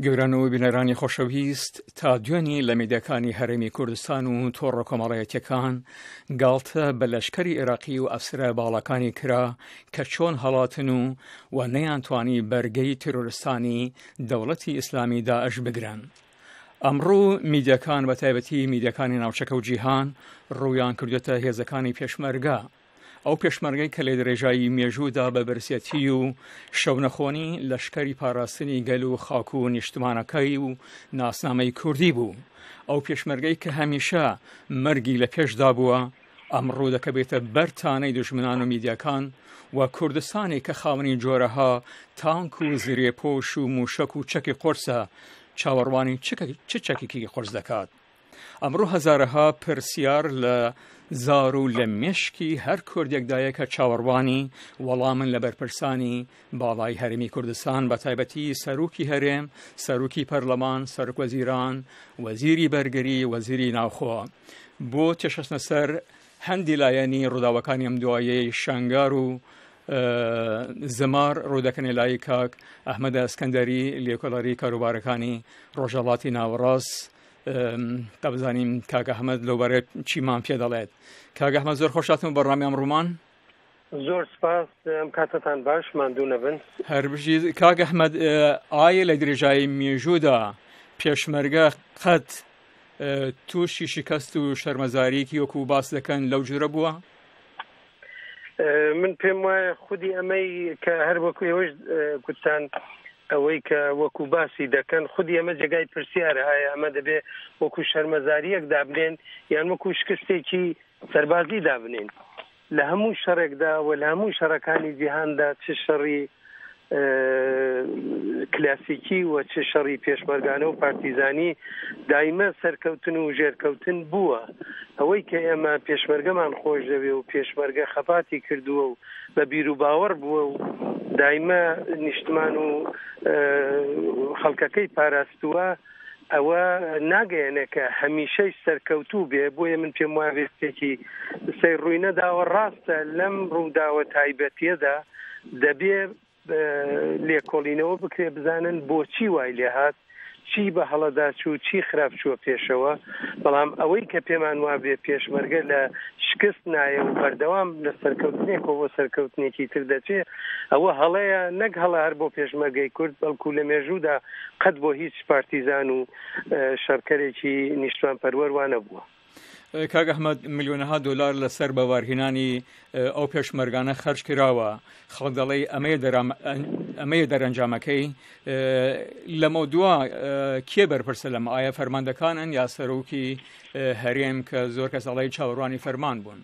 گەوران و بینەرانی خۆشەویست تا دوێنی لە میدەکانی هەرێمی کوردستان و تۆڕە کۆمەڵایەتیەکان گاڵتە بە لەشکەری عێراقی و ئەفسرە باڵەکانی کرا کە چۆن هەڵاتن و نەیانتوانی بەرگەی تیرۆریستانی دەوڵەتی ئیسلامی داعش بگرن. ئەمڕۆ میدیەکان بە تایبەتی میدیەکانی ناوچەکە و جیهان ڕوویان کردوێتە هێزەکانی پێشمەرگە، ئەو پێشمەرگەی کە لە درێژایی مێژوودا بە برسێتی و شەونەخۆنی لەشکەری پاراستنی گەل و خاک و نیشتمانەکەی و ناسنامەی کوردی بوو، ئەو پێشمەرگەی کە هەمیشە مەرگی لە پێشدا بووە ئەمڕۆ دەکەبێتە بەرتانەی دژمنان و میدیەکان و کوردستانی کە خاوەنی جۆرەها تانک و زرێپۆش و موشک و چەکی قۆرسە چاوەڕوانی چ چەکێکی قۆرس دەکات. ئەمڕۆ هەزارەها پرسیار لە زار و لە مێشکی هەر کوردێکدایە کە چاوەڕوانی وەڵامن لە بەرپرسانی باڵای هەرێمی کوردستان بە تایبەتی سەرۆکی هەرێم، سەرۆکی پەرلەمان، سەرۆک وەزیران، وەزیری بەرگەری، وەزیری ناوخۆ بۆ تێشەچنە سەر هەندی لایەنی ڕووداوەکانی ئەم دوایەی شانگار و زمار ڕوودەکەنێ لای کاک ئەحمەدە ئەسکەندەری لێکۆڵەری کاروبارەکانی ڕۆژهەڵاتی ناوەڕاست. تا بزانیم کاک ئەحمەد لەوبارەی چیمان پێ دەڵێت. کاک ئەحمەد زۆر خۆشاتم بەڕامی ئەمڕۆمان. زۆر سپاس، ئەم کاتتان باش، ماندوو نەبن. هەربژی کاک ئەحمەد، ئایا لە درێژایی مێژوودا پێشمەرگە قەت تووشی شکست و شەرمەزاریکی وەکو باس دەکەن لەو جورە بووە؟ من پێم وایە خودی ئەمەی کە هەر وەکو ئێوەش گوتان ئەوەی کە وەکو باسی دەکەن خودی ئەمە جێگای پرسیارە، ئایا ئەمە دەبێ وەکو شەرمەزاریەک دابنێن یان وەکو شکستێکی سەربازی دابنێن. لە هەموو شەڕێکدا و لە هەموو شەڕەکانی جیهاندا چ شەڕی کلاسیکی و چ شەڕی پێشمەرگانە و پارتیزانی دایمە سەرکەوتن و ژێرکەوتن بووە. ئەوەی کە ئێمە پێشمەرگەمان خۆش دەوێ و پێشمەرگە خەفاتی کردووە و بە بیر و باوەڕ بووە و دایمە نیشتمان و خەڵکەکەی پاراستووە، ئەوە ناگەیەنە کە هەمیشەی سەرکەوتوو بێ. بۆیە من پێم وایە وێستێکی سەیر ڕووی نەداوە ڕاستە لەم ڕووداوە تایبەتیەدا دەبێ لێکۆڵینەوە بکرێ، بزانن بۆچی وای لێ هات، چی بە هەڵەدا چوو، چی خراپ چووە پێشەوە. بەڵام ئەوەی کە پێمان وابێ پێشمەرگە لە شکست نایە و بەردەوام لە سەرکەوتنێکەوە بۆ سەرکەوتنێکی تر دەچێ، ئەوە هەڵەیە نەک هەڵە هەر بۆ پێشمەرگەی کورد، بەڵکو لە مێژوودا قەت بۆ هیچ پارتیزان و شەڕکەرێکی نیشتوان پەروەر وانە بووە. کاک ئەحمەد، ملیۆنەها دۆلار لەسەر بەوارهێنانی ئەو پێشمەرگانە خەرج کراوە، خەڵک دەڵێ ئەمەیە دەرەنجامەکەی. لەمە دووە کێ بەرپرسە لەمە؟ ئایا فەرماندەکانن یا سەرۆکی هەرێم کە زۆر کەس دەڵێ چاوەڕوانی فەرمان بوون؟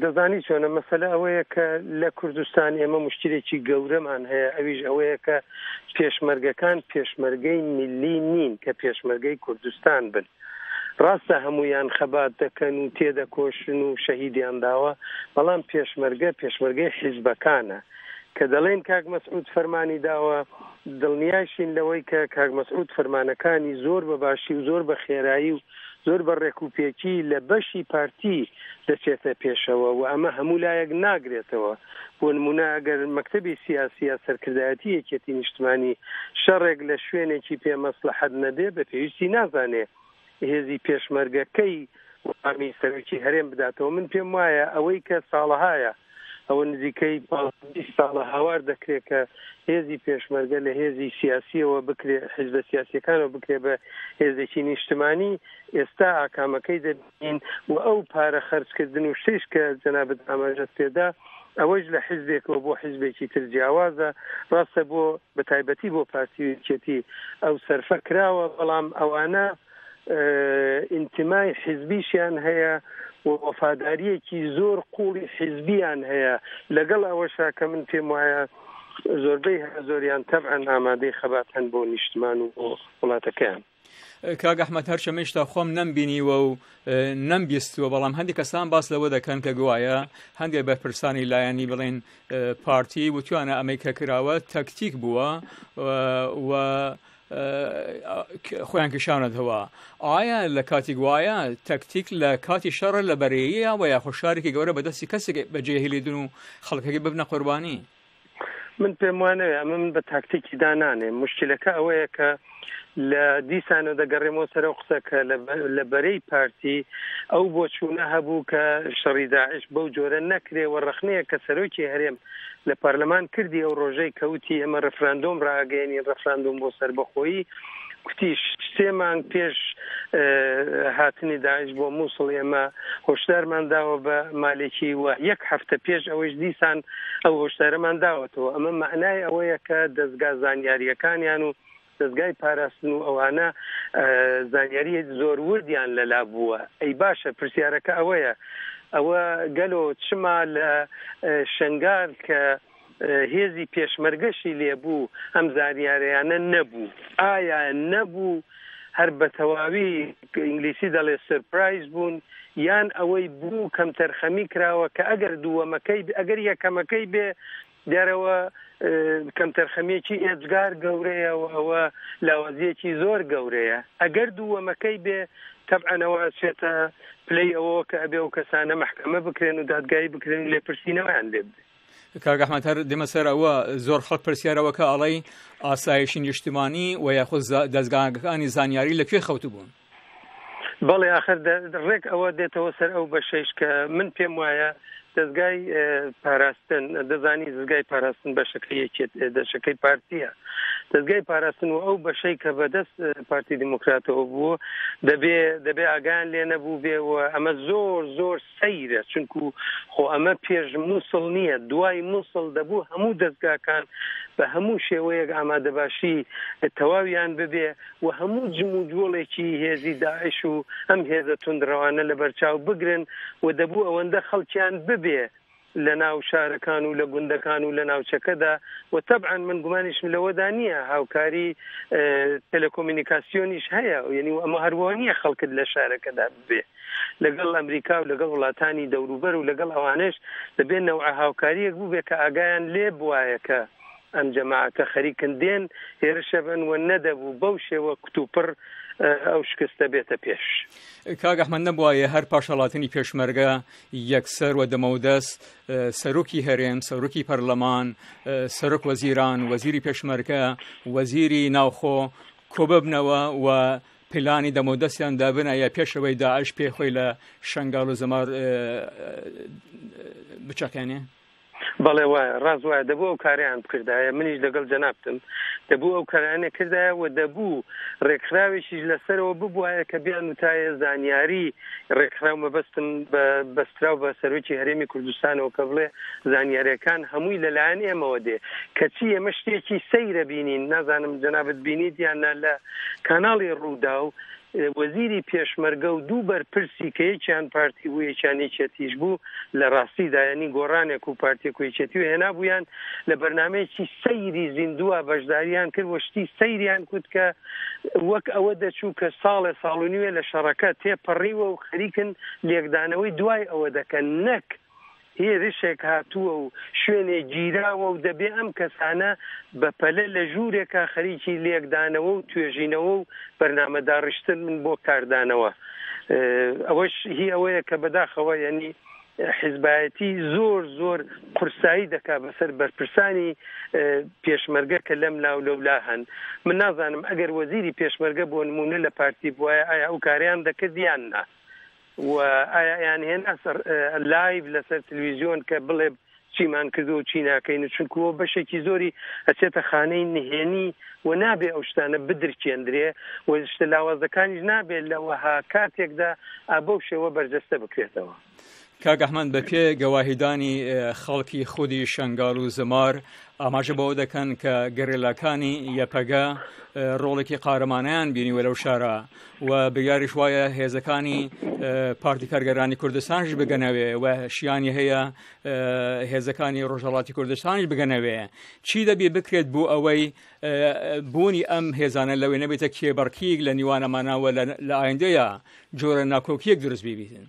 دەزانی چۆنە مەسەلە ئەوەیە کە لە کوردستان ئێمە مشکلێکی گەورەمان هەیە، ئەویش ئەوەیە کە پێشمەرگەکان پێشمەرگەی میلی نین کە پێشمەرگەی کوردستان بن. ڕاستە هەمویان خەبات دەکەن و تێدەکۆشن و شەهیدیان داوە، بەڵام پێشمەرگەی حیزبەکانە کە دەڵێن کاک مەسعود فەرمانی داوە. دڵنیاشین لەوەی کە کاک مەسعود فەرمانەکانی زۆر بە باشی و زۆر بە خێرایی و زۆر بە ڕێکوپێکی لە بەشی پارتی دەچێتە پێشەوە و ئەمە هەموو لایەک ناگرێتەوە. بۆ نمونە ئەگەر مەکتەبی سیاسی یا سەرکردایەتی یەکێتی نیشتمانی شەڕێک لە شوێنێکی پێمەسلەحەت نەبێ بە پێویستی نازانێ هێزی پێشمەرگەکەی ئامی سەرۆکی هەرێم بداتەوە. من پێم وایە ئەوەی کە ساڵەهایە، ئەوە نزیکەی 20 ساڵە هاوار دەکرێت کە هێزی پێشمەرگە لە هێزی سیاسیەوە بکرێ، حیزبە سیاسیەکانەوە بکرێ بە هێزێکی نیشتمانی. ئێستا ئاکامەکەی دەبین و ئەو پارە خەرجکردن و شتێش کە جەنابەت ئاماژەت پێدا ئەوەش لە حیزبێکەوە بۆ حیزبێکی تر جیاوازە. ڕاستە بۆ بە تایبەتی بۆ پارتی یەکێتی ئەو سەرفە کراوە، بەڵام ئەوانە ئینتیمای حیزبیشیان هەیە و وەفاداریەکی زۆر قوڵی حیزبیان هەیە، لەگەڵ ئەوەشا کە من پێم وایە زۆربەی زۆریان تەبعەن ئامادەی خەبات هەن بۆ نیشتمان و بۆ وڵاتەکەیان. کاک ئەحمەد، هەرچەمەشتا خۆم نەمبینیوە و نەمبیستووە، بەڵام هەندێک کەسان باس لەوە دەکەن کە گوایە هەندێک بەرپرسانی لایەنی بڵێن پارتی وتوانە ئەمەی کە کراوە تەکتیک بووە و خۆیان کشانەتەوە. ئایا لە کاتی گوایە تەکتیک لە کاتی شەڕ لە بەرەیە و یا خۆشارێکی گەورە بەدەستی کەسێک بەجێهێڵیدن و خەڵکەکەی ببنە قوربانی؟ من پێم وانەوێ ئەمە من بە تاکتیکی دانانێ مشکلەکە ئەوەیە کە لە دیسانە دەگەڕێمەوە سەرەوە قسەکە لە بەرەی پارتی ئەو بۆ چوونە هەبوو کە شەڕی داعش بەو جۆرە نەکرێ و ڕەخنەیە کە سەرۆکی هەرێم لە پەرلەمان کردی ئەو ڕۆژەی کەوتی ئەمە ڕەفراندۆم ڕاگەیەنی ڕەفراندۆم بۆ سەربەخۆیی کوتی 3 مانگ پێش هاتنی داعش بۆ مووسڵ ئێمە هۆشدارمان داوە بە مالێکی و 1 هەفتە پێش ئەوەش دیسان ئەو هۆشدارەمان داوەتەوە ئەمە معنای ئەوەیە کە دەستگا زانیاریەکانیان و دەستگای پاراستن و ئەوانە زانیاری زۆر وردیان لەلا بووە ئەی باشە پرسیارەکە ئەوەیە ئەوە گەلۆ چما لە شنگار کە هێزی پێشمەرگەشی لێبوو ئەم زانیاریانە نەبوو ئایا نەبوو هەر بە تەواوی ئینگلیسی دەڵێ سرپرایز بوون یان ئەوەی بوو کەم تەرخەمی کراوە کە ئەگەر دووەمەکەی ئەگەر یەکەمەکەی بێ دیارەوە کەم تەرخەمێکی ئێجگار گەورەیە و ئەوە لاوازیەکی زۆر گەورەیە ئەگەر دووەمەکەی بێ تەبعەنەوە چێتە پلەی ئەوە کە ئەبێ و کەسانە مەحکەمە بکرێن و دادگایی بکرێن و لێپرسینەوەیان لێ بدێ کاک ئەحمەد هەر دێمە سەر ئەوە زۆر خەڵک پرسیارەوە کە ئەڵەی ئاسایشی نیشتیمانی و یاخود دەستگاکانی زانیاری لەکوێ خەوت بوون بەڵێ آخر ڕێک ئەوە دێتەوە سەر ئەو بەشەیش کە من پێم وایە دەستگای پاراستن دەزانی دەستگای پاراستن بەشەکەی پارتیە دەستگای پاراستن و ئەو بەشەی کە بەدەست پارتی دیموکراتەوە بووە دەبێ ئاگان لێ نەبوو بێەوە ئەمە زۆر سەیرە چونکو خۆ ئەمە پێش مووسڵ نییە دوای مووسڵ دەبوو هەموو دەستگاکان بە هەموو شێوەیەک ئامادەباشی تەواویان ببێ و هەموو جم و جوڵێکی هێزی داعش و ئەم هێزە توندڕەوانە لە بەرچاو بگرن و دەبوو ئەوەندە خەڵکیان ببێ لە ناو شارەکان و لە گوندەکان و لە ناوچەکەدا و تەبعاً من گومانیشم لەوەدا نییە هاوکاری تەلەکۆمینیکاسیۆنیش هەیە یعنی ئەمە هەروە نییە خەڵکت لە شارەکەدا ببێ لەگەڵ ئەمریکا و لەگەڵ وڵاتانی دەوروبەر و لەگەڵ ئەوانش دەبێت نەوع هاوکاریەک بوو بێ کە ئاگایان لێ بوایە کە ئەم جەماعەتە خەریکن دێن هێرشە بن و نەدەبوو بەو شێوە کتوپڕ ئەو شکستە بێتە پێش کاک ئەحمەد نەبوایە هەر پاشەڵاتنی پێشمەرگە یەکسەر و دەمەودەست سەرۆکی هەرێم سەرۆکی پەرلەمان سەرۆک وەزیران وەزیری پێشمەرگە وەزیری ناوخۆ کۆببنەوە و پلانی دەمەودەستیان دابن یا پێشەوەی داعش پێخۆی لە شنگال و زەمار بچەکێنێ بەڵێ وایە ڕاست وایە دەبوو ئەو کاریان بکردایە منیش لەگەڵ جەنابتم دەبوو ئەو کارانە کردایە و دەبوو ڕێکخراوێکیش لەسەرەوە ببوایە کە بیان وتایە زانیاری ڕێکخراو مەبەستم بەستراو بە سەرۆکی هەرێمی کوردستانەوە کە بڵێ زانیاریەکان هەمووی لەلایەن ئێمەوە دێ کەچی ئێمە شتێکی سەیرە بینین نازانم جەنابەت بینیت یاننا لە کاناڵی ڕوودا و وەزیری پێشمەرگە و دوو بەرپرسی کە یەکیان پارتی بوو یەکیان یەکێتیش بوو لە ڕاستیدا ینی گۆڕانێک و پارتێک و یەکێتی و هێنا بوویان لە بەرنامەیەکی سەیری زیندووە بەشداریان کرد و شتی سەیریان کوت کە وەک ئەوە دەچوو کە ساڵ و نیوێ لە شەڕەکە تێپەڕیوە و خەریکن لێکدانەوەی دوای ئەوە دەکەن نەک هێرشێک هاتووە و شوێنێ گیراوە و دەبێ ئەم کەسانە بەپەلە لە ژوورێکە خەریکی لێکدانەوە و توێژینەوە و بەرنامەداڕشتن من بۆ کاردانەوە ئەوەش هی ئەوەیە کە بەداخەوە یعنی حیزبایەتی زۆر قورسایی دەکا بەسەر بەرپرسانی پێشمەرگە کە لەم لاو لەولا هەن من نازانم ئەگەر وەزیری پێشمەرگە بۆ نمونە لە پارتی بووایە ئایا ئەو کاریان دەکرد یان نا و ئایا یان هێنا لایڤ لەسەر تەلەڤیزیۆن کە بڵێ چیمان کردو و چی ناکەین چونکەوە بەشێکی زۆری ئەچێتە خانەی نهێنی و نابێ ئەو شتانە بدرکێندرێ و شتە لاوازەکانیش نابێت لەوەها کاتێکدا ئابە شێوە بەرجەستە بکرێتەوە کاک ئەحمەد بە پێ گەواهیدانی خەڵکی خودی شنگال و زەمار ئاماژە بەوە دەکەن کە گەڕێلاکانی یەپەگە ڕۆڵێکی قارەمانیان بینی وە لەو شارە و بریاریش وایە هێزەکانی پارتی کارگەرانی کوردستانش بگەنەوێ و شیانی هەیە هێزەکانی ڕۆژهەڵاتی کوردستانش بگەنەوێ چی دەبێ بکرێت بۆ ئەوەی بوونی ئەم هێزانە لەوێ نەبێتە کێبەڕکیک لە نیوانەمانەوە لە ئایندەیە جۆرە ناکۆکیەک دروست ببیتن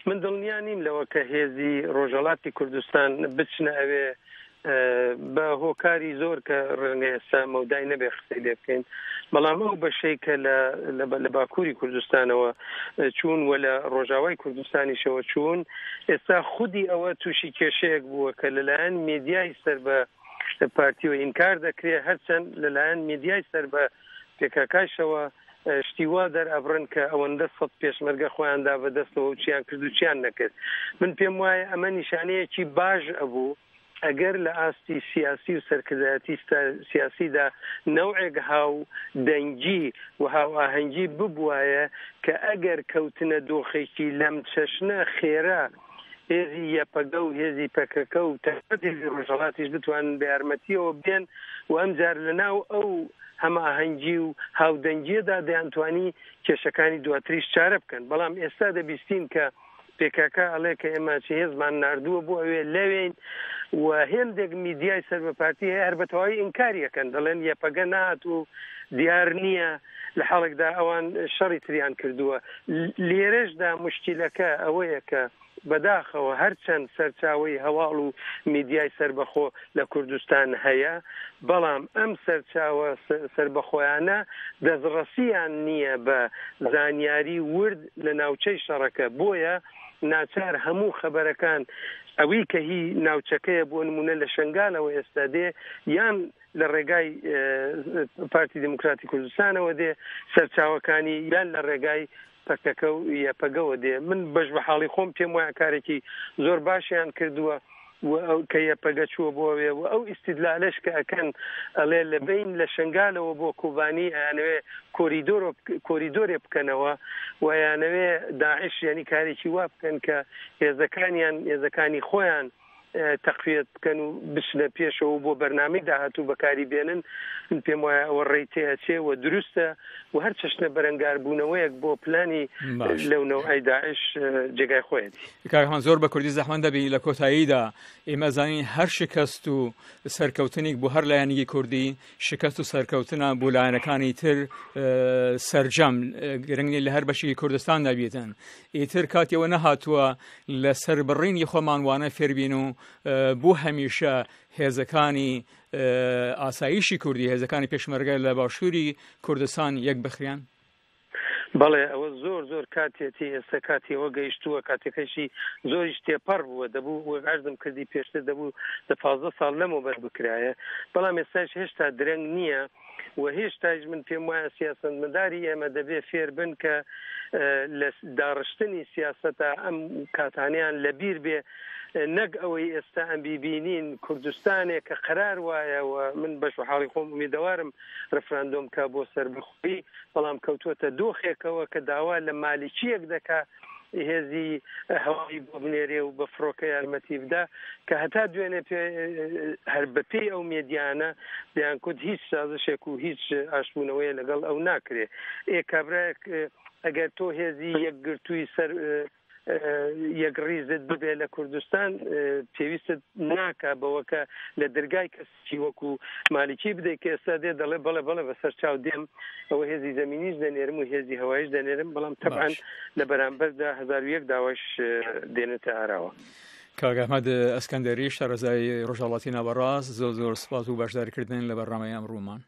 من دڵنیا نیم لەوە کە هێزی ڕۆژهەڵاتی کوردستان بچنە ئەوێ بە هۆکاری زۆر کە ڕێنگە ئێستا مەودای نەبێ قسەی لێ بکەین بەڵام ئەو بەشەی کە لە باکووری کوردستانەوە چوون و لە ڕۆژاوای کوردستانیشەوە چوون ئێستا خودی ئەوە تووشی کێشەیەک بووە کە لەلایەن میدیای سەر بە پارتیەوە ئینکار دەکرێت هەرچەند لەلایەن میدیای سەر بە پێکاکایشەوە شتیوا دەرئەبڕن کە ئەوەندە سەد پێشمەرگە خۆیاندا بەدەستەوە و چیان کرد و چیان نەکرد من پێم وایە ئەمە نیشانەیەکی باش ئەبوو ئەگەر لە ئاستی سیاسی و سەرکردایەتی سیاسیدا نەوعێک هاو دەنگی و هاو ئاهەنگی ببوایە کە ئەگەر کەوتنە دۆخێکی لەم چەشنە خێرا هێزی یەپەگە و هێزی پەکەکە و تەقەتی ڕۆژهەڵاتیش بتوانن بە یارمەتیەوە بێن و ئەمجار لەناو ئەو هەمە ئاهەنگی و هاودەنگیەدا دەیانتوانی کێشەکانی دواتریش چارە بکەن بەڵام ئێستا دەبیستین کە پێکاکە ئەڵێ کە ئێمە چ هێزمان ناردووە بۆ ئەوێ لەوێن و هێندێک میدیای سەر بە پارتی هەیە هەر بەتەواوی ئینکاریەکەن دەڵێن یەپەگە نهات و دیار نییە لە حاڵێکدا ئەوان شەڕی تریان کردووە لێرەشدا مشکلەکە ئەوەیە کە بەداخەوە هەرچەند سەرچاوی هەواڵ و میدیای سربەخۆ لە کوردستان هەیە بەڵام ئەم سەرچاوە سربەخۆیانە دەستڕەسییان نییە بە زانیاری ورد لە ناوچەی شەڕەکە بۆیە ناچار هەموو خەبەرەکان ئەوەی کە هی ناوچەکەیە بۆ نمونە لە شنگالەوە ئێستا دێ یان لە ڕێگای پارتی دموکراتی کوردستانەوە دێ سەرچاوەکانی یان لە ڕێگای پەکەکە و یەپەگەوە دێ من بەش بە حاڵی خۆم پێم وایە کارێکی زۆر باشیان کردووە کە یەپەگە چووە بۆوێ و ئەو ئیستیدلالش کە ئەکەن ئەڵێ لە بین لە شنگالەوە بۆ کوبانی ئەیانەوێ کۆریدۆرێ بکەنەوە و ئەیانەوێ داعش یعنی کارێکی وا بکەن کە هێزەکانی خۆیان تەقویت بکەن و بچنە پێشەوە بۆ بەرنامەی داهاتوو بەکاری بێنن من پێم وایە ئەوە ڕێیتەیە چێ و دروستە و هەر چەشنە بەرەنگاربوونەوەیەک بۆ پلانی لەو نەوعی داعش جێگای خۆیەتی کاکەمان زۆر بە کوردی زەحمەت دەبین لە کۆتاییدا ئێمە زانین هەر شکست و سەرکەوتنێک بۆ هەر لایەنێکی کوردی شکست و سەرکەوتنە بۆ لایەنەکانی تر سەرجەم گرنگی لە هەر بەشی کوردستان دەبێتن ئیتر کاتیەوە نەهاتووە لە سەربڕینی خۆمان وانە فێربین و بۆ هەمیشە هێزەکانی ئاسایشی کوردی هێزەکانی پێشمەرگە لە باشووری کوردستان یەک بخریان بەڵێ ئەوە زۆر کاتێتی ئێستا کاتیەوە گەیشتووە کاتێکەشی زۆریش تێپەڕ بووە دەبوو وەگەردم کردی پێشتر دەبوو لە 15 ساڵ لەمەوبەر بکرایە بەڵام ئێستاش هێشتا درەنگ نییە و هێشتاش من پێم وایە سیاسەتمەداری ئێمە دەبێ فێر بن کە لە داڕشتنی سیاسەتە ئەم کاتانیان لەبیر بێ نەک ئەوەی ئێستا ئەم بیبینین کوردستانێک کە قەرار وایە و من بەش و حاڵی خۆم ئومیدەوارم ڕفراندۆم کە بۆ سەربەخۆیی بەڵام کەوتووەتە دۆخێکەوە کە داوا لە مالیکیەک دەکا هێزی هەوایی بۆ بنێرێ و بە فڕۆکە یارمەتی بدا کە هەتا دوێنێ هەر بەپێی ئەو مێدیانە دەیان کورد هیچ سازشێک و هیچ ئاشبوونەوەیە لەگەڵ ئەو ناکرێ کابراەک ئەگەر تۆ هێزی یەکگرتووی سەر یەکڕیزت ببێ لە کوردستان پێویستت ناکە بەوەکە لە دەرگای کەسی وەکو مالیکی بدەیت کە ئێستا دێ دەڵێ بەڵێ بەسەر چاو دێم ئەوە هێزی زەمینیش دەنێرم و هێزی هەوایش دەنێرم بەڵام تەبعاً لە بەرامبەردا 1001 داواش دێنێتە ئاراوە. کاک ئەحمەد ئەسکەندەری شارەزای ڕۆژهەڵاتی ناوەڕاست زۆر سپاس و باشداریکردن لە بەرنامەی ئەمڕۆمان.